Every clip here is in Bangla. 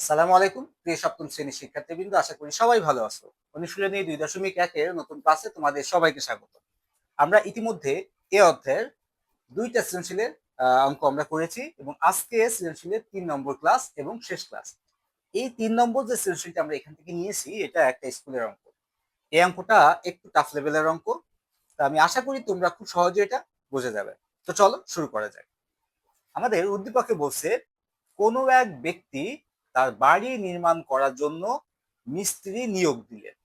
আসসালামু আলাইকুম প্রিয় সপ্তম শ্রেণীর শিক্ষার্থীবৃন্দ, আশা করি সবাই ভালো আছো। অনুশীলনী 2.1 নতুন ক্লাসে তোমাদের সবাইকে স্বাগত। আমরা ইতিমধ্যে এ অধ্যায়ের দুইটা সৃজনশীলের অঙ্ক আমরা করেছি এবং আজকে সৃজনশীলের 3 নম্বর ক্লাস এবং শেষ ক্লাস। এই 3 নম্বর যে সৃজনশীলটা আমরা এখান থেকে নিয়েছি, এটা একটা স্কুলের অঙ্ক। এই অঙ্কটা একটু টাফ লেভেলের অঙ্ক, তা আমি আশা করি তোমরা খুব সহজে এটা বুঝে যাবে। তো চলো শুরু করা যাক। আমাদের উদ্দীপকে বলছে, কোনো এক ব্যক্তি তার বাড়ি নির্মাণ করার জন্য মিস্ত্রি নিয়োগ দিলেন।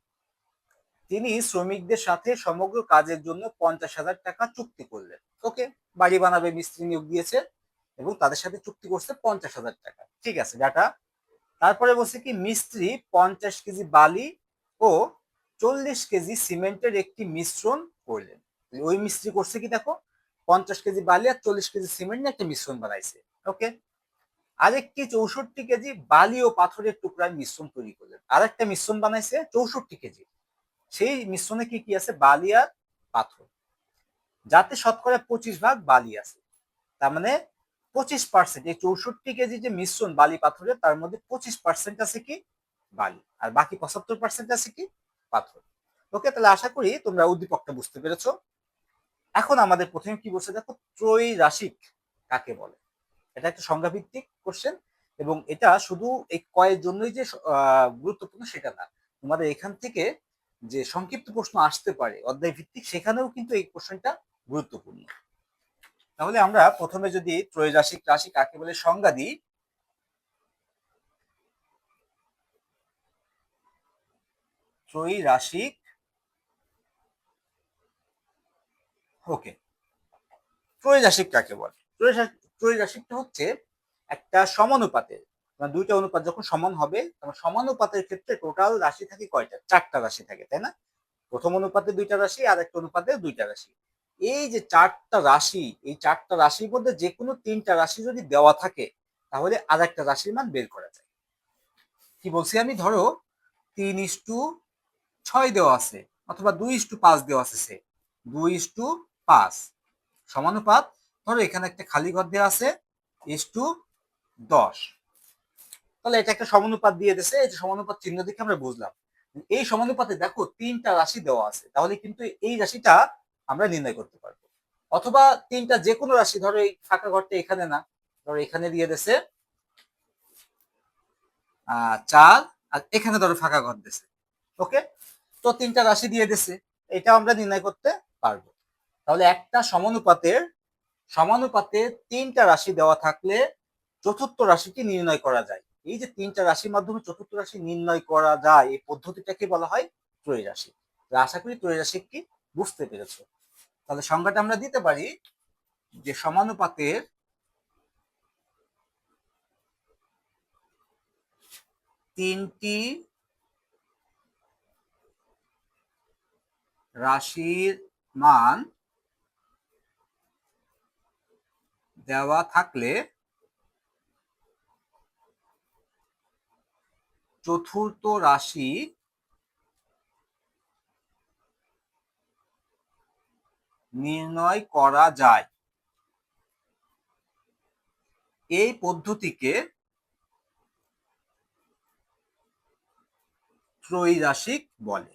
তিনি শ্রমিকদের সাথে সমগ্র কাজের জন্য 50,000 টাকা চুক্তি করলেন। ওকে, বাড়ি বানাবে, মিস্ত্রি নিয়োগ দিয়েছে এবং তাদের সাথে চুক্তি করছে 50,000 টাকা। ঠিক আছে, ডাটা। তারপরে বলছে কি, মিস্ত্রি 50 কেজি বালি ও 40 কেজি সিমেন্টের একটি মিশ্রণ করলেন। ওই মিস্ত্রি করছে কি, দেখো, 50 কেজি বালি আর 40 কেজি সিমেন্ট নিয়ে একটা মিশ্রণ বানাইছে। ওকে, আরেকটি 64 কেজি বালি ও পাথরের টুকরার মিশ্রণ তৈরি করলেন। আরেকটা মিশ্রণ বানাইছে 64 কেজি। সেই মিশ্রণে কি কি আছে? বালি আর পাথর, যাতে শতকরা 25 ভাগ বালি আছে। তার মানে 25%, এই 64 কেজি যে মিশ্রণ বালি পাথরের, তার মধ্যে 25% আছে কি বালি, আর বাকি 75% আছে কি পাথর। ওকে, তাহলে আশা করি তোমরা উদ্দীপকটা বুঝতে পেরেছো। এখন আমাদের প্রথমে কি বলছে দেখো, ত্রৈরাশিক কাকে বলে। এটা একটা সংজ্ঞা ভিত্তিক কোশ্চেন এবং এটা শুধু এই কয়ের জন্যই যে গুরুত্বপূর্ণ সেটা না। তোমাদের এখান থেকে যে সংক্ষিপ্ত প্রশ্ন আসতে পারে অধ্যায় ভিত্তিক, সেখানেও কিন্তু এই কোশ্চেনটা গুরুত্বপূর্ণ। তাহলে আমরা প্রথমে যদি ত্রৈরাশিক রাশি কাকে বলে সংজ্ঞা দিই, ত্রৈরাশিক, ওকে, ত্রৈরাশিক কাকে বলে? ত্রৈরাশিকটা হচ্ছে একটা সমানুপাতের, মানে দুইটা অনুপাত যখন সমান হবে, তখন সমানুপাতের ক্ষেত্রে টোটাল রাশি থাকে কয়টা? 4টা রাশি থাকে, তাই না? প্রথম অনুপাতে 2টা রাশি আর একটা অনুপাতে 2টা রাশি। এই যে 4টা রাশি, এই 4টা রাশির মধ্যে যে কোনো 3টা রাশি যদি দেওয়া থাকে, তাহলে আর একটা রাশির মান বের করা যায়। কি বলছি আমি? ধরো 3:6 দেওয়া আছে, অথবা 2:5 দেওয়া আছে। 2:5 সমানুপাত, ধরো এখানে একটা খালি ঘর দেওয়া আছে 10, তাহলে এটা একটা সমানুপাত দিয়ে দিয়েছে। এই যে সমানুপাত চিহ্ন দেখে আমরা বুঝলাম এই সমানুপাতে দেখো 3টা রাশি দেওয়া আছে, তাহলে কিন্তু এই রাশিটা আমরা নির্ণয় করতে পারবো। অথবা 3টা যে কোনো রাশি, ধরো এই ফাঁকা ঘরটা এখানে না, ধরো এখানে দিয়ে দিয়েছে 4, আর এখানে ধরো ফাঁকা ঘর দিয়েছে। ওকে, তো 3টা রাশি দিয়ে দিয়েছে, এটা আমরা নির্ণয় করতে পারবো। তাহলে একটা সমানুপাতের সমানুপাতে 3টা রাশি দেওয়া থাকলে চতুর্থ রাশিটি নির্ণয় করা যায়। এই যে 3টা রাশির মাধ্যমে চতুর্থ রাশি নির্ণয় করা যায়, এই পদ্ধতিটাকে বলা হয় ত্রৈরাশিক। আশা করি ত্রৈরাশিক কি বুঝতে পেরেছো। তাহলে সংজ্ঞাটা আমরা দিতে পারি যে সমানুপাতের তিনটি রাশির মান দেওয়া থাকলে চতুর্থ রাশি নির্ণয় করা যায়। এই পদ্ধতিকে ত্রৈরাশিক বলে।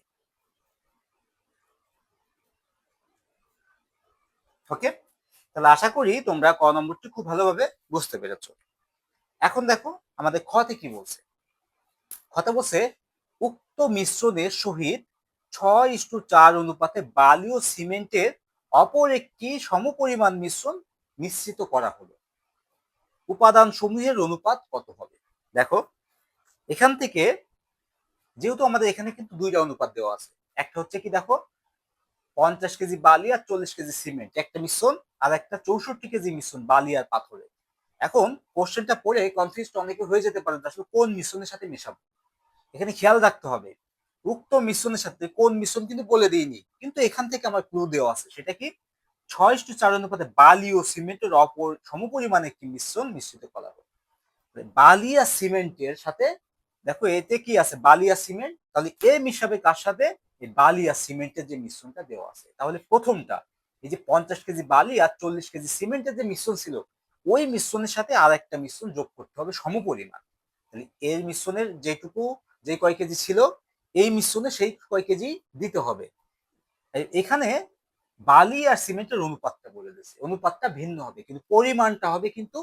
ওকে, তাহলে আশা করি তোমরা ক নম্বরটি খুব ভালোভাবে বুঝতে পেরেছো। এখন দেখো আমাদের খতে কি বলছে। খতে বলছে, উক্ত মিশ্রণের সহিত 6:4 অনুপাতে বালি ও সিমেন্টের অপর একটি সমপরিমাণ মিশ্রণ মিশ্রিত করা হলো। উপাদান সমূহের অনুপাত কত হবে? দেখো এখান থেকে, যেহেতু আমাদের এখানে কিন্তু 2টা অনুপাত দেওয়া আছে, একটা হচ্ছে কি দেখো 50 কেজি বালি আর 40 কেজি সিমেন্ট একটা মিশ্রণ, আর একটা 64 কেজি মিশ্রণ বালি আর পাথরের। এখন কোশ্চেনটা পড়ে কনফিউজ অনেকে হয়ে যেতে পারে, আসলে কোন মিশ্রণের সাথে মেশাবো। এখানে খেয়াল রাখতে হবে, উক্ত মিশ্রণের সাথে কোন মিশ্রণ কিন্তু বলে দিইনি, কিন্তু এখান থেকে আমার ক্লু দেওয়া আছে। সেটা কি? 6:4 অনুপাতে বালি ও সিমেন্টের অপর সমপরিমাণ একটি মিশ্রণ মিশ্রিত করা হবে। বালি আর সিমেন্টের সাথে, দেখো এতে কি আছে? বালি আর সিমেন্ট, তাহলে এ মিশাবে কার সাথে? এই বালি আর সিমেন্টের যে মিশ্রণটা দেওয়া আছে। তাহলে প্রথমটা, এই যে 50 কেজি বালি আর 40 কেজি সিমেন্টের যে মিশ্রণ ছিল, ওই মিশ্রণের সাথে আর একটা মিশ্রণ যোগ করতে হবে সমপরিমাণ। তাহলে এর মিশ্রণের যেটুকু যে কয় কেজি ছিল এই মিশ্রণে সেই কয় কেজি দিতে হবে। এখানে বালি আর সিমেন্টের অনুপাতটা বলে দিয়েছে, অনুপাতটা ভিন্ন হবে কিন্তু পরিমাণটা হবে কিন্তু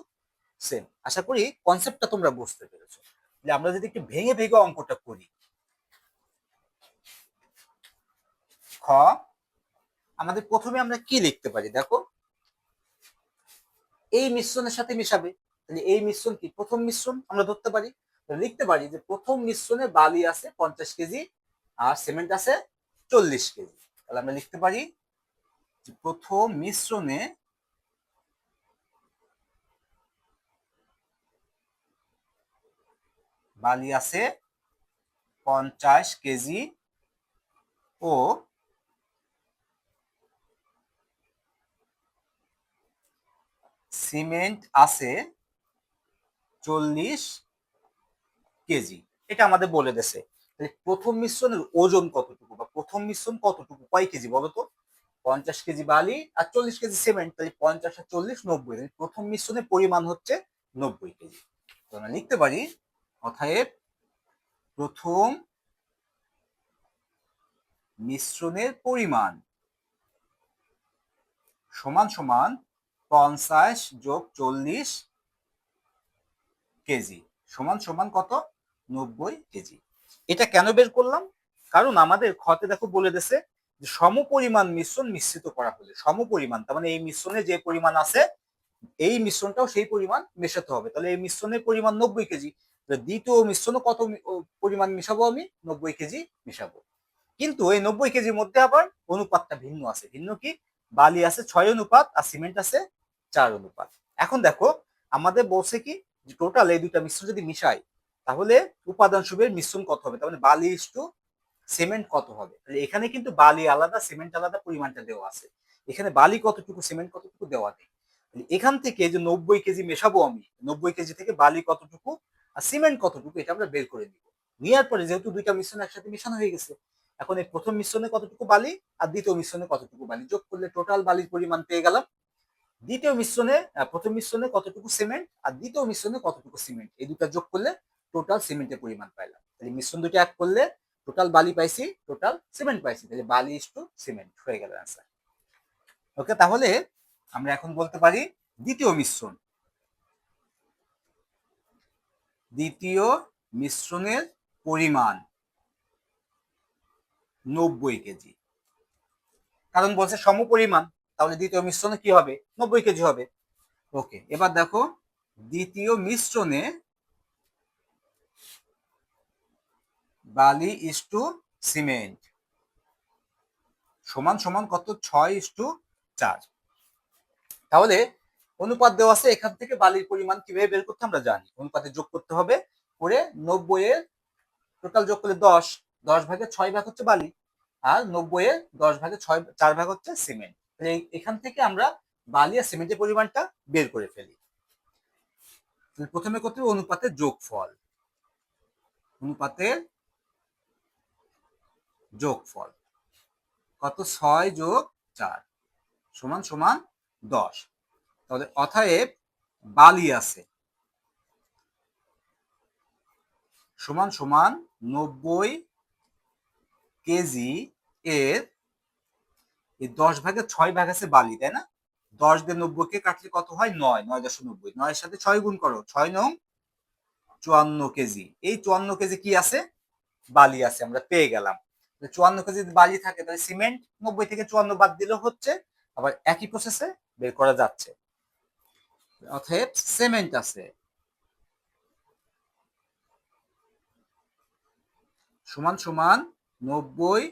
সেম। আশা করি কনসেপ্টটা তোমরা বুঝতে পেরেছো। যে আমরা যদি একটু ভেঙে ভেঙে অঙ্কটা করি, খ আমাদের প্রথমে আমরা কি লিখতে পারি দেখো, এই মিশ্রণের সাথে মিশাবে, তাহলে এই মিশ্রণ কি প্রথম মিশ্রণ আমরা ধরতে পারি, লিখতে পারি যে প্রথম মিশ্রণে বালি আছে 50 কেজি আর সিমেন্ট আছে 40 কেজি। তাহলে আমরা লিখতে পারি যে প্রথম মিশ্রণে বালি আছে 50 কেজি ও সিমেন্ট আছে 40 কেজি। এটা আমাদের বলে দিয়েছে। তাহলে প্রথম মিশ্রণের ওজন কতটুকু বা প্রথম মিশ্রণ কতটুকু কয় কেজি বলতো, 50 কেজি বালি আর 40 কেজি সিমেন্ট, তাহলে 50 আর 40 90, প্রথম মিশ্রণের পরিমাণ হচ্ছে 90 কেজি। তো আমরা লিখতে পারি অতএব প্রথম মিশ্রণের পরিমাণ সমান সমান 50 যোগ 40 কেজি সমান সমান কত, 90 কেজি। এটা কেন বের করলাম, কারণ আমাদের খতে দেখো বলে দিয়েছে যে সমপরিমাণ মিশ্রণ মিশ্রিত করা হলে, সমপরিমাণ তার মানে এই মিশ্রণে যে পরিমাণ আছে এই মিশ্রণটাও সেই পরিমাণ মেশাতে হবে। তাহলে এই মিশ্রণের পরিমাণ 90 কেজি, দ্বিতীয় মিশ্রণও কত পরিমাণ মিশাবো, আমি 90 কেজি মিশাবো। কিন্তু এই 90 কেজির মধ্যে আবার অনুপাতটা ভিন্ন আছে। ভিন্ন কি, বালি আছে 6 অনুপাত আর সিমেন্ট আছে 4 অনুপাত। এখন দেখো আমাদের বলছে কি যে টোটাল এই দুইটা মিশ্রণ যদি মিশাই তাহলে উপাদান সমূহের মিশ্রণ কত হবে, তাহলে বালি ইস্টু সিমেন্ট কত হবে। তাহলে এখানে কিন্তু বালি আলাদা সিমেন্ট আলাদা পরিমাণটা দেওয়া আছে, এখানে বালি কতটুকু সিমেন্ট কতটুকু দেওয়া নেই। এখান থেকে যে 90 কেজি মেশাবো আমি, 90 কেজি থেকে বালি কতটুকু আর সিমেন্ট কতটুকু এটা আমরা বের করে নিব। নেওয়ার পরে যেহেতু দুইটা মিশ্রণ একসাথে মিশানো হয়ে গেছে, এখন এই প্রথম মিশ্রণে কতটুকু বালি আর দ্বিতীয় মিশ্রণে কতটুকু বালি যোগ করলে টোটাল বালির পরিমাণ পেয়ে গেলাম। দ্বিতীয় মিশ্রণে প্রথম মিশ্রণে কতটুকু সিমেন্ট আর দ্বিতীয় মিশ্রণে কতটুকু সিমেন্ট, এই দুটা যোগ করলে টোটাল সিমেন্টের পরিমাণ পাইলাম। তাহলে মিশ্রণ দুটো এক করলে টোটাল বালি পাইছি, টোটাল সিমেন্ট পাইছি, তাহলে বালি ইস টু সিমেন্ট হয়ে গেল অ্যান্সার। ওকে, তাহলে আমরা এখন বলতে পারি দ্বিতীয় মিশ্রণ, দ্বিতীয় মিশ্রণের পরিমাণ 90 কেজি, কারণ বলছে সমপরিমাণ, তাহলে দ্বিতীয় মিশ্রণে কি হবে, 90 কেজি হবে। ওকে, এবার দেখো দ্বিতীয় মিশ্রণে বালি ইস টু সিমেন্ট সমান সমান কত, 6:4। তাহলে অনুপাত দেওয়া আছে, এখান থেকে বালির পরিমাণ কিভাবে বের করতে আমরা জানি, অনুপাতে যোগ করতে হবে করে 90 এর টোটাল যোগ করলে 10, 10 ভাগে 6 ভাগ হচ্ছে বালি আর 90 এর 10 ভাগে 6 4 ভাগ হচ্ছে সিমেন্ট। এখান থেকে আমরা বালি আর সিমেন্টের পরিমাণটা বের করে ফেলি। প্রথমে করতে হবে অনুপাতের যোগফল, অনুপাতের যোগফল কত, 6 যোগ 4 সমান সমান 10। তাহলে অতএব বালি আছে সমান সমান 90 কেজি এর 10 ভাগে 6 ভাগ আছে বালি, তাই না, 10 দিয়ে 90 কে কাটলে কত হয়, 9, 9.90, 9 এর সাথে 6 গুণ করো, 6 নং 54 কেজি। এই 54 কেজি কি আছে, বালি আছে, আমরা পেয়ে গেলাম। 54 কেজি বালি থাকে তাহলে সিমেন্ট 90 থেকে 54 বাদ দিলেও হচ্ছে, আবার একই প্রসেসে বের করা যাচ্ছে। অতএব সিমেন্ট আছে সমান সমান 90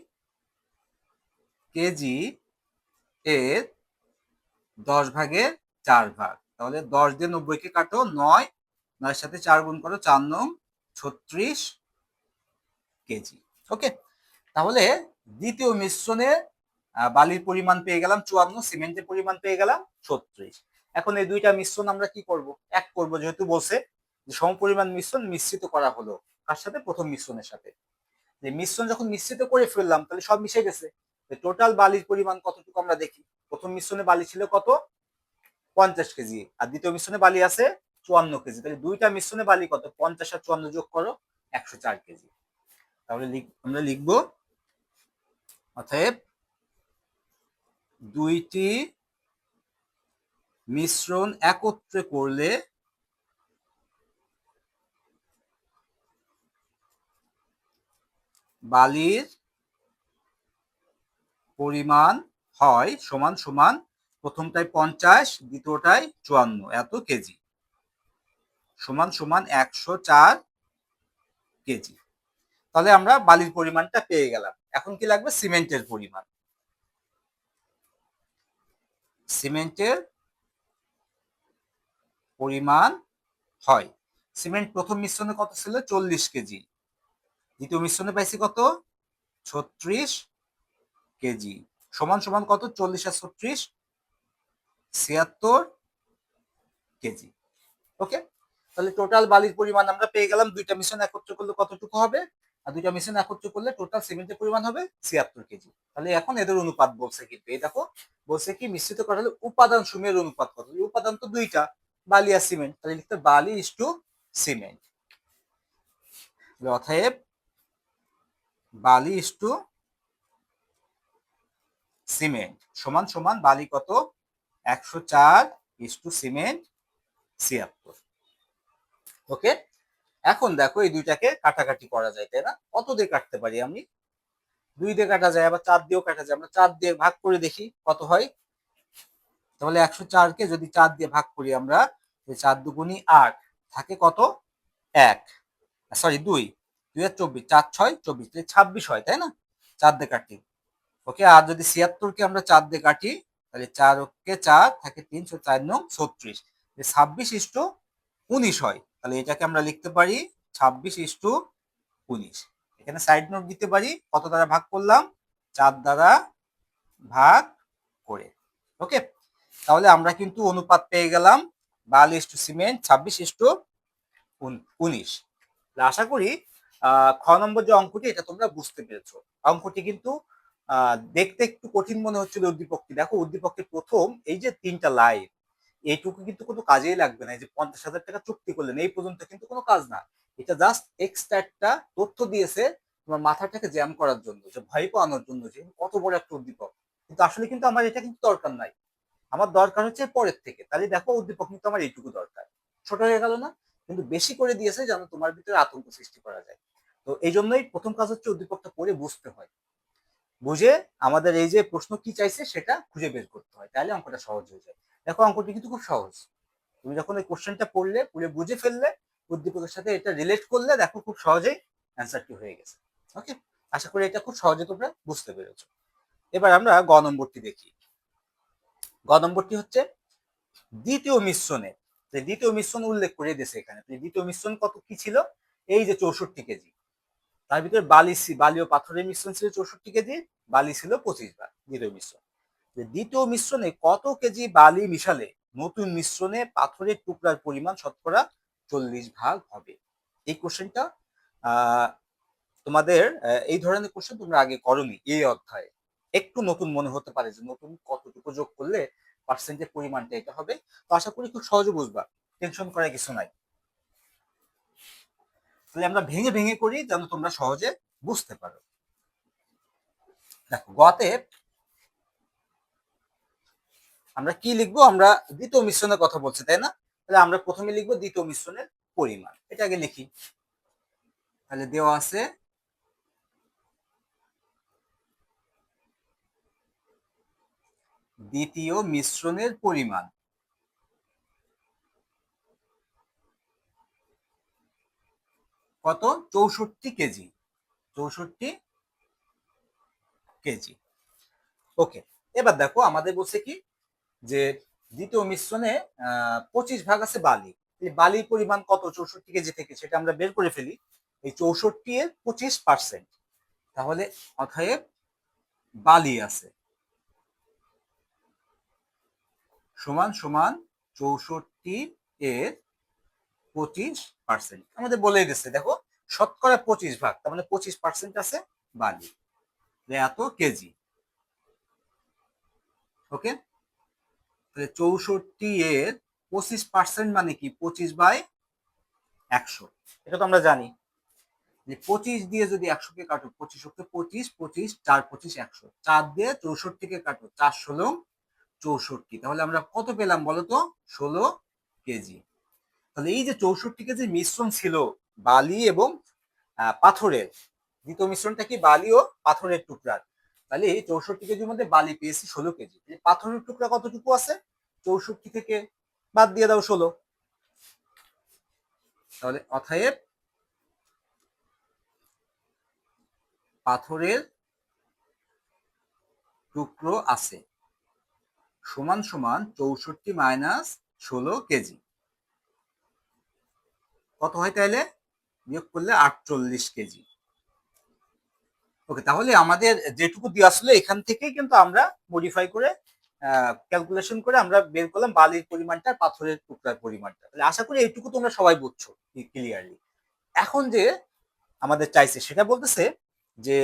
কেজি এর 10 ভাগে 4 ভাগ, তাহলে 10 দিয়ে 90 কে কাটো, 9, 9 সাথে 4 গুণ করো, 4 নং 36 কেজি। ওকে, তাহলে দ্বিতীয় মিশ্রণে বালির পরিমাণ পেয়ে গেলাম 54, সিমেন্টের পরিমাণ পেয়ে গেলাম 36। এখন এই দুইটা মিশ্রণ আমরা কি করব, এক করব, যেহেতু বলছে যে সমপরিমাণ মিশ্রণ মিশ্রিত করা হলো কার সাথে, প্রথম মিশ্রণের সাথে। যে মিশ্রণ যখন মিশ্রিত করে ফেললাম তাহলে সব মিশে গেছে, টোটাল বালির পরিমাণ কতটুকু আমরা দেখি। প্রথম মিশ্রণে বালি ছিল কত, 50 কেজি আর দ্বিতীয় মিশ্রণে বালি আছে 54 কেজি। তাহলে দুইটা মিশ্রণে বালি কত? 50 আর 54 যোগ করো, 104 কেজি। তাহলে আমরা লিখবো অতএব দুইটি মিশ্রণ একত্রে করলে বালির পরিমাণ হয় সমান সমান প্রথমটায় 50, দ্বিতীয়টায় 54 এত কেজি, সমান সমান 104 কেজি। তাহলে আমরা বালির পরিমাণটা পেয়ে গেলাম। এখন কি লাগবে? সিমেন্টের পরিমাণ। সিমেন্টের পরিমাণ হয়, সিমেন্ট প্রথম মিশ্রণে কত ছিল? 40 কেজি। দ্বিতীয় মিশ্রণে পাইছি কত? 36 কেজি। সমান সমান কত? 40 আর 36, 76 কেজি। ওকে, তাহলে টোটাল বালির পরিমাণ আমরা পেয়ে গেলাম। দুইটা মিশ্রণ একত্র করলে কতটুকু হবে? আর দুইটা মিশ্রণ একত্র করলে টোটাল সিমেন্টের পরিমাণ হবে 76 কেজি। তাহলে এখন এদের অনুপাত বলছে, কিন্তু এই দেখো বলছে কি মিশ্রিত করা হলে উপাদান সমূহের অনুপাত কত? উপাদান তো দুইটা, বালি আর সিমেন্ট। তাহলে লিখতে বালি ইস টু সিমেন্ট। অতএব বালি ইস টু সিমেন্ট সমান সমান বালি কত? 104 ইস টু সিমেন্ট 76। ওকে, এখন দেখো এই দুইটাকে কাটাকাটি করা যায়, তাই না? কত দিয়ে কাটতে পারি আমি? 2 দিয়ে কাটা যায়, আবার 4 দিয়েও কাটা যায়। আমরা 4 দিয়ে ভাগ করে দেখি কত হয়। তাহলে 104 কে যদি 4 দিয়ে ভাগ করি আমরা, 4 দুগুণী 8, থাকে কত? 1, সরি 2, 2 আর 24, 4 6 24, 26 হয়, তাই না? 4 দিয়ে কাটি। ওকে, আর যদি 76 কে আমরা 4 দিয়ে কাটি, তাহলে 4 কে 4 থাকে 3, 4 9 36, 26 ইস টু 19 হয়। তাহলে এটাকে আমরা লিখতে পারি 26 ইস টু 19। এখানে সাইড নোট দিতে পারি, কত দ্বারা ভাগ করলাম? 4 দ্বারা ভাগ করে। ওকে, তাহলে আমরা কিন্তু অনুপাত পেয়ে গেলাম বালি is to cement 26 is to 19। আশা করি খ নম্বর যে অঙ্কটি এটা তোমরা বুঝতে পেরেছো। অঙ্কটি কিন্তু দেখতে একটু কঠিন মনে হচ্ছিল উদ্দীপকটি। দেখো উদ্দীপকের প্রথম এই যে 3টা লাইন, এইটুকু কিন্তু কোনো কাজেই লাগবে না। এই যে 50,000 টাকা চুক্তি করলেন, এই পর্যন্ত কিন্তু কোনো কাজ না। এটা জাস্ট এক্সট্রা একটা তথ্য দিয়েছে তোমার মাথাটাকে জ্যাম করার জন্য, যে ভয় পাওয়ানোর জন্য, যে কত বড় একটা উদ্দীপক। কিন্তু আসলে কিন্তু আমার এটা কিন্তু দরকার নাই, আমার দরকার হচ্ছে পরের থেকে। তাহলে দেখো উদ্দীপক কিন্তু আমার এইটুকু দরকার, ছোট হয়ে গেল না? কিন্তু বেশি করে দিয়েছে যেন তোমার ভিতরে আতঙ্ক সৃষ্টি করা যায়। তো এই জন্যই প্রথম কাজ হচ্ছে উদ্দীপকটা পড়ে বুঝতে হয়, বুঝে আমাদের এই যে প্রশ্ন কি চাইছে সেটা খুঁজে বের করতে হয়, তাহলে অঙ্কটা সহজ হয়ে যায়। দেখো অঙ্কটি কিন্তু খুব সহজ। তুমি যখন ওই কোশ্চেনটা পড়লে, পুরো বুঝে ফেললে, উদ্দীপকের সাথে এটা রিলেট করলে, দেখো খুব সহজেই অ্যান্সারটি হয়ে গেছে। ওকে, আশা করি এটা খুব সহজে তোমরা বুঝতে পেরেছো। এবার আমরা গ নম্বরটি দেখি। গ নম্বরটি হচ্ছে দ্বিতীয় মিশ্রণে, দ্বিতীয় মিশ্রণ উল্লেখ করে দিয়েছে এখানে। দ্বিতীয় মিশ্রণ কত কি ছিল? এই যে 64 কেজি। তার ভিতরে বালি ও পাথরের মিশ্রণ ছিল 64 কেজি, বালি ছিল 25 ভাগ। দ্বিতীয় মিশ্রণ, দ্বিতীয় মিশ্রণে কত কেজি বালি মিশালে নতুন মিশ্রণে পাথরের টুকরার পরিমাণ শতকরা 40 ভাগ হবে? এই কোশ্চেনটা তোমাদের এই ধরনের কোশ্চেন তোমরা আগে করোনি এই অধ্যায়ে। একটু নতুন মনে হতে পারে যে নতুন কতটুকু যোগ করলে পার্সেন্টের পরিমাণটা এটা হবে। তো আশা করি খুব সহজে বুঝবা, টেনশন করার কিছু নাই। তাহলে আমরা ভেঙে ভেঙে করি যেন তোমরা সহজে বুঝতে পারো। দেখো গতে আমরা কি লিখবো? আমরা দ্বিতীয় মিশ্রণের কথা বলছি, তাই না? তাহলে আমরা প্রথমে লিখবো দ্বিতীয় মিশ্রণের পরিমাণ। এটা আগে লিখি। তাহলে দেওয়া আছে দ্বিতীয় মিশ্রণের পরিমাণ কত? 64 কেজি। 64 কেজি। ওকে, এবার দেখো আমাদের বলছে কি যে দ্বিতীয় মিশ্রণে 25 ভাগ আছে বালি। বালির পরিমাণ কত 64 কেজি থেকে, সেটা আমরা বের করে ফেলি। এই 64 এর 25%, তাহলে অতএব বালি আছে সমান সমান 64 এর 25%। আমাদের বলে দিচ্ছে দেখো শতকরা 25 ভাগ, তার মানে 25% আছে বালি, এত কেজি। ওকে, তাহলে 64 এর 25% মানে কি 25/100, এটা তো আমরা জানি যে 25 দিয়ে যদি 100-কে কাটো, 25 হচ্ছে 25, 25 4 25 100, 4 দিয়ে 64-কে কাটো, 4 16 64, তাহলে আমরা কত পেলাম বলতো? 16 কেজি। তাহলে এই যে 64 কেজি মিশ্রণ ছিল বালি এবং পাথরের, দ্বিতীয় মিশ্রণটা কি বালি ও পাথরের টুকরার, তাহলে এই 64 কেজির মধ্যে বালি পেয়েছি 16 কেজি। পাথরের টুকরা কতটুকু আছে? 64 থেকে বাদ দিয়ে দাও 16, তাহলে অতএব পাথরের টুকরো আছে সমান সমান 64 মাইনাস 16 কেজি। কত হয় তাহলে? বিয়োগ করলে 48 কেজি। ওকে, তাহলে আমাদের যেটুকু দিয়ে আসলে এখান থেকেই কিন্তু আমরা মডিফাই করে ক্যালকুলেশন করে আমরা বের করলাম বালির পরিমাণটা, পাথরের টুকরার পরিমাণটা। তাহলে আশা করি এইটুকু তোমরা সবাই বুঝছো ক্লিয়ারলি। এখন যে আমাদের চাইছে সেটা বলতেছে যে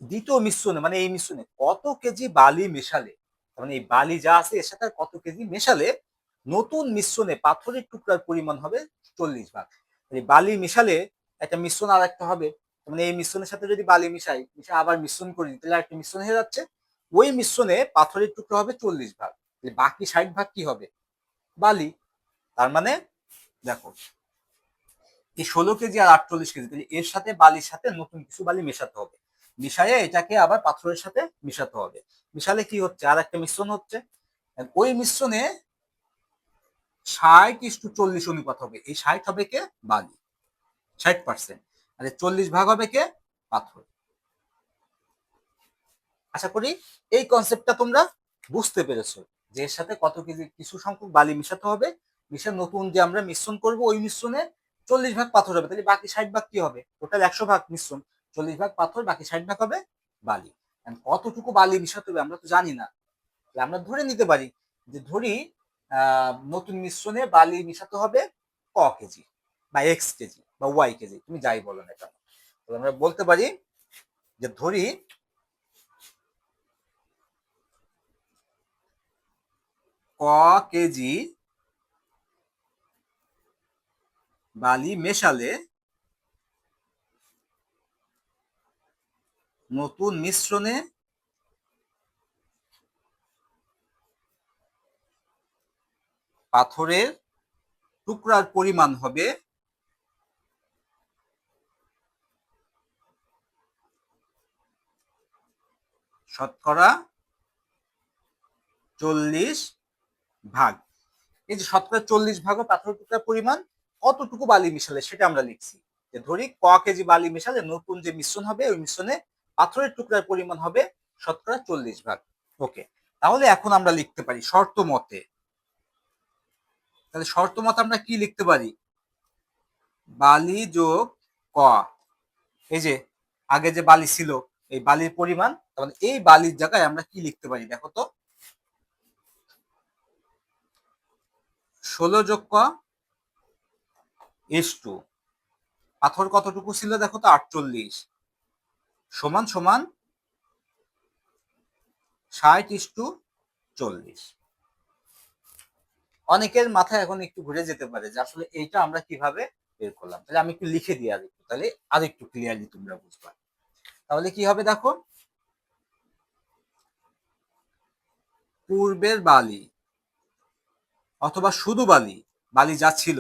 দ্বিতীয় মিশ্রণে, মানে এই মিশ্রণে কত কেজি বালি মেশালে, মানে এই বালি যা আছে এর সাথে কত কেজি মেশালে নতুন মিশ্রণে পাথরের টুকরার পরিমাণ হবে 40 ভাগ। এই বালি মেশালে একটা মিশ্রণ আর একটা হবে, মানে এই মিশ্রণের সাথে যদি বালি মিশাই, মিশে আবার মিশ্রণ করি, তাহলে একটা মিশ্রণ হয়ে যাচ্ছে। ওই মিশ্রণে পাথরের টুকরা হবে 40 ভাগ, বাকি 60 ভাগ কি হবে? বালি। তার মানে দেখো এই 16 কেজি আর 48 কেজি, এর সাথে বালির সাথে নতুন কিছু বালি মেশাতে হবে, মিশাইয়ে এটাকে আবার পাথরের সাথে মিশাতে হবে। মিশালে কি হচ্ছে? আর একটা মিশ্রণ হচ্ছে। ওই মিশ্রণে 60:40 অনুপাত হবে, এই 60 হবে কে? বালি, 60%, আর 40 ভাগ হবে কে? পাথর। আশা করি এই কনসেপ্টটা তোমরা বুঝতে পেরেছো, যে এর সাথে কত কেজি কিছু সংখ্যক বালি মিশাতে হবে, মিশে নতুন যে আমরা মিশ্রণ করব ওই মিশ্রণে 40 ভাগ পাথর হবে, তাহলে বাকি 60 ভাগ কি হবে? টোটাল 100 ভাগ মিশ্রণ, 40 ভাগ পাথর, বাকি 60 ভাগ হবে বালি। কতটুকু বালি মিশাতে হবে আমরা তো জানি না, আমরা ধরে নিতে পারি যে ধরি নতুন মিশ্রণে বালি মিশাতে হবে ক কেজি বা এক্স কেজি বা ওয়াই কেজি, তুমি যাই বলো না কেন, আমরা বলতে পারি যে ধরি ক কেজি বালি মেশালে নতুন মিশ্রণে পাথরের টুকরার পরিমাণ হবে শতকরা 40 ভাগ। এই যে শতকরা 40 ভাগ পাথরের টুকরার পরিমাণ কতটুকু বালি মিশালে সেটা আমরা লিখছি, যে ধরি ক কেজি বালি মেশালে নতুন যে মিশ্রণ হবে ওই মিশ্রণে পাথরের টুকরার পরিমাণ হবে শতকরা 40 ভাগ। ওকে, তাহলে এখন আমরা লিখতে পারি শর্ত মতে, তাহলে শর্ত মতে আমরা কি লিখতে পারি? বালি যোগ ক, এই যে আগে যে বালি ছিল এই বালির পরিমাণ, তাহলে এই বালির জায়গায় আমরা কি লিখতে পারি দেখো তো? 16 যোগ ক ইস টু পাথর কতটুকু ছিল দেখো তো? 48, সমান সমান 60:40। অনেকের মাথায় এখন একটু ঘুরে যেতে পারে যে আসলে এইটা আমরা কিভাবে বের করলাম, তাহলে আমি একটু লিখে দিই আর একটু, তাহলে আর একটু ক্লিয়ারলি তোমরা বুঝবা। তাহলে কি হবে দেখো, পূর্বের বালি অথবা শুধু বালি, বালি যা ছিল,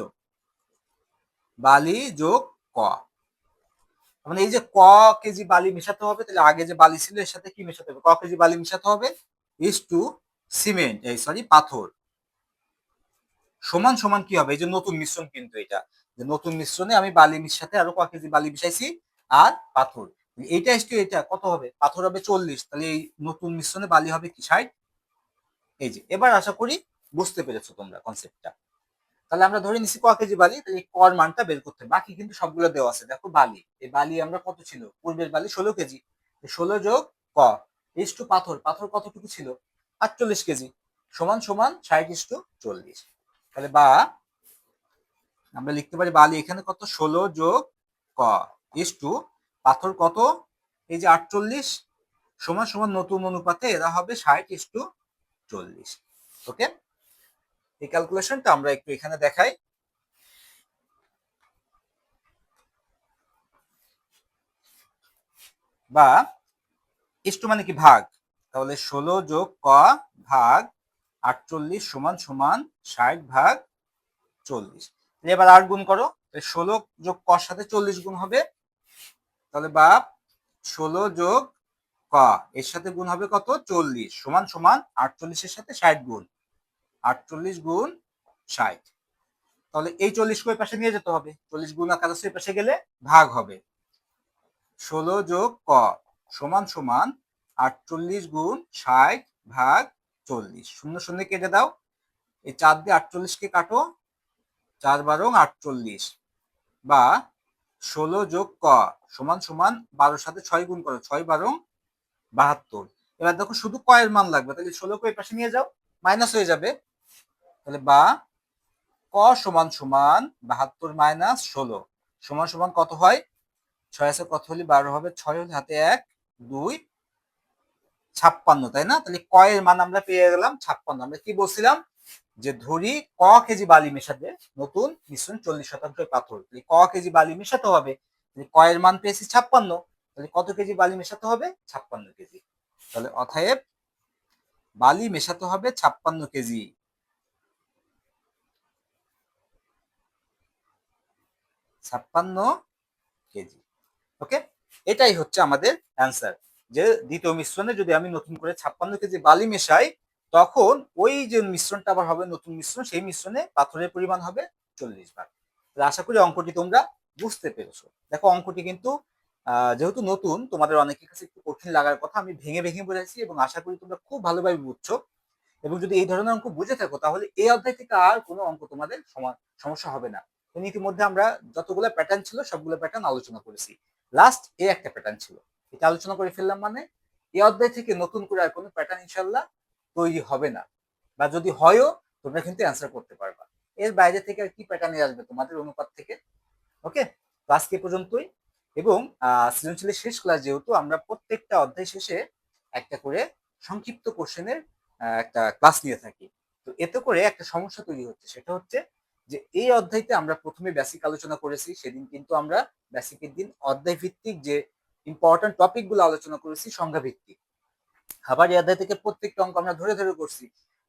বালি যোগ ক, মানে এই যে ক কেজি বালি মেশাতে হবে, তাহলে আগে যে বালি ছিল এর সাথে কি মেশাতে হবে? ক কেজি বালি মেশাতে হবে ইস টু সিমেন্ট, এই সরি পাথর, সমান সমান কি হবে? এই যে নতুন মিশ্রণ, কিন্তু এটা যে নতুন মিশ্রণে আমি বালির সাথে আরো ক কেজি বালি মিশাইছি আর পাথর, এইটা ইস টু এটা কত হবে? পাথর হবে 40, তাহলে এই নতুন মিশ্রণে বালি হবে কি 60। এই যে এবার আশা করি বুঝতে পেরেছো তোমরা কনসেপ্টটা। তাহলে আমরা ধরে নিচ্ছি ক কেজি বালি, তাহলে কর মানটা বের করতে, বাকি কিন্তু সবগুলো দেওয়া আছে। দেখো বালি, এই বালি আমরা কত ছিল? পূর্বের বালি 16 কেজি, 16 যোগ ক ইস টু পাথর, পাথর কতটুকু ছিল? 48 কেজি, সমান সমান 60:40। তাহলে বা আমরা লিখতে পারি বালি এখানে কত? 16 যোগ ক ইস টু পাথর কত? এই যে 48, সমান সমান নতুন অনুপাতে এরা হবে 60:40। ওকে, এই ক্যালকুলেশনটা আমরা একটু এখানে দেখাই। বা ইস্টু মানে কি ভাগ, তাহলে 16 যোগ ক ভাগ 48 সমান সমান 60 ভাগ 40। এবার আর গুণ করো, 16 যোগ কর সাথে 40 গুণ হবে, তাহলে বাপ 16 যোগ ক এর সাথে গুণ হবে কত 40 সমান সমান 48 এর সাথে 60 গুণ, 48 গুণ 60। তাহলে এই 40 কে ওই পাশে নিয়ে যেতে হবে, 40 গুণ আকার আছে ওই পাশে গেলে ভাগ হবে। 16 যোগ ক সমান সমান 48 গুণ 60 ভাগ 40, শূন্য শূন্য কেটে দাও, এই 4 দিয়ে 48 কে কাটো, 4 বারং 48, বা 16 যোগ ক সমান সমান 12 সাথে 6 গুণ করো, 6 বারং 72। এবার দেখো শুধু ক এর মান লাগবে, তাহলে 16 কে ওই পাশে নিয়ে যাও, মাইনাস হয়ে যাবে, তাহলে বা ক সমান সমান 72 মাইনাস 16 সমান সমান কত হয়, 6 আছে কত হলে 12 হবে, 6 হলে হাতে 1 2 56, তাই না? তাহলে ক এর মান আমরা পেয়ে গেলাম 56। আমরা কি বলছিলাম যে ধরি ক কেজি বালি মেশাতে নতুন মিশ্রণ 40% পাথর, তাহলে ক কেজি বালি মেশাতে হবে, ক এর মান পেয়েছি 56, তাহলে কত কেজি বালি মেশাতে হবে 56 কেজি। তাহলে অতএব বালি মেশাতে হবে 56 কেজি। 56 কেজি। ওকে, এটাই হচ্ছে আমাদের অ্যান্সার, যে দ্বিতীয় মিশ্রণে যদি আমি নতুন করে 56 কেজি বালি মেশাই, তখন ওই যে মিশ্রণটা আবার হবে নতুন মিশ্রণ, সেই মিশ্রণে পাথরের পরিমাণ হবে 40 ভাগ। আশা করি অঙ্কটি তোমরা বুঝতে পেরেছো। দেখো অঙ্কটি কিন্তু যেহেতু নতুন, তোমাদের অনেকের কাছে একটু কঠিন লাগার কথা, আমি ভেঙে ভেঙে বোঝাইছি এবং আশা করি তোমরা খুব ভালোভাবে বুঝছো। এবং যদি এই ধরনের অঙ্ক বুঝে থাকো, তাহলে এই অধ্যায় থেকে আর কোনো অঙ্ক তোমাদের সমস্যা হবে না। ইতিমধ্যে আমরা যতগুলো প্যাটার্ন ছিল সবগুলো প্যাটার্ন আলোচনা করেছি, লাস্ট এই একটা প্যাটার্ন ছিল, এটা আলোচনা করে ফেললাম, মানে এই অধ্যায় থেকে নতুন করে আর কোনো প্যাটার্ন ইনশাল্লাহ তৈরি হবে না, বা যদি হয়ও তোমরা কিন্তু অ্যান্সার করতে পারবা। এর বাইরে থেকে আর কি প্যাটার্ন আসবে তোমাদের অনুপাত থেকে। ওকে, তো আজকে পর্যন্তই। এবং সৃজনশীলের শেষ ক্লাস যেহেতু, আমরা প্রত্যেকটা অধ্যায় শেষে একটা করে সংক্ষিপ্ত কোশ্চেনের একটা ক্লাস নিয়ে থাকি। তো এতে করে একটা সমস্যা তৈরি হচ্ছে, সেটা হচ্ছে যে এই অধ্যায়তে আমরা প্রথমে বেসিক আলোচনা করেছি, সেদিন কিন্তু আমরা বেসিকের দিন অধ্যায় ভিত্তিক যে ইম্পর্টেন্ট টপিক গুলো আলোচনা করেছি সংখ্যা ভিত্তিক, আবার এই অধ্যায় থেকে প্রত্যেকটা অঙ্ক আমরা ধরে ধরে করছি।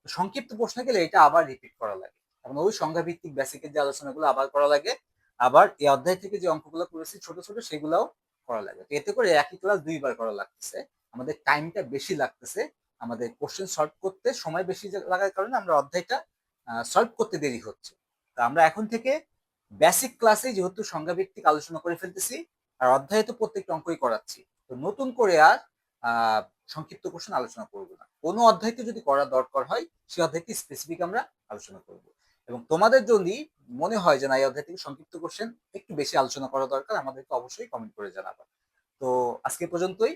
সংক্ষিপ্ত প্রশ্ন গেলে এটা আবার রিপিট করা লাগে, এবং ওই সংখ্যা ভিত্তিক বেসিকের যে আলোচনাগুলো আবার করা লাগে, আবার এই অধ্যায় থেকে যে অঙ্কগুলো করেছি ছোট ছোট সেগুলাও করা লাগে। এতে করে একই ক্লাস দুইবার করা লাগতেছে, আমাদের টাইমটা বেশি লাগতেছে, আমাদের কোশ্চেন সলভ করতে সময় বেশি লাগার কারণে আমরা অধ্যায়টা সলভ করতে দেরি হচ্ছে। তা আমরা এখন থেকে বেসিক ক্লাসে যেহেতু সংখ্যা ভিত্তিক আলোচনা করে ফেলতেছি, আর অধ্যায়ে তো প্রত্যেকটা অঙ্কই করাচ্ছি, তো নতুন করে আর সংক্ষিপ্ত কোশ্চেন আলোচনা করব না। কোনো অধ্যায়কে যদি করার দরকার হয়, সেই অধ্যায়টি স্পেসিফিক আমরা আলোচনা করব। এবং তোমাদের যদি মনে হয় যে না এই অধ্যায় থেকে সংক্ষিপ্ত কোশ্চেন একটু বেশি আলোচনা করা দরকার, আমাদেরকে অবশ্যই কমেন্ট করে জানাবা। তো আজকে পর্যন্তই,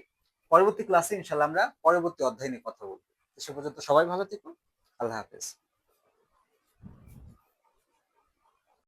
পরবর্তী ক্লাসে ইনশাল্লাহ আমরা পরবর্তী অধ্যায় নিয়ে কথা বলবো। সে পর্যন্ত সবাই ভালো থেকো, আল্লাহ হাফেজ।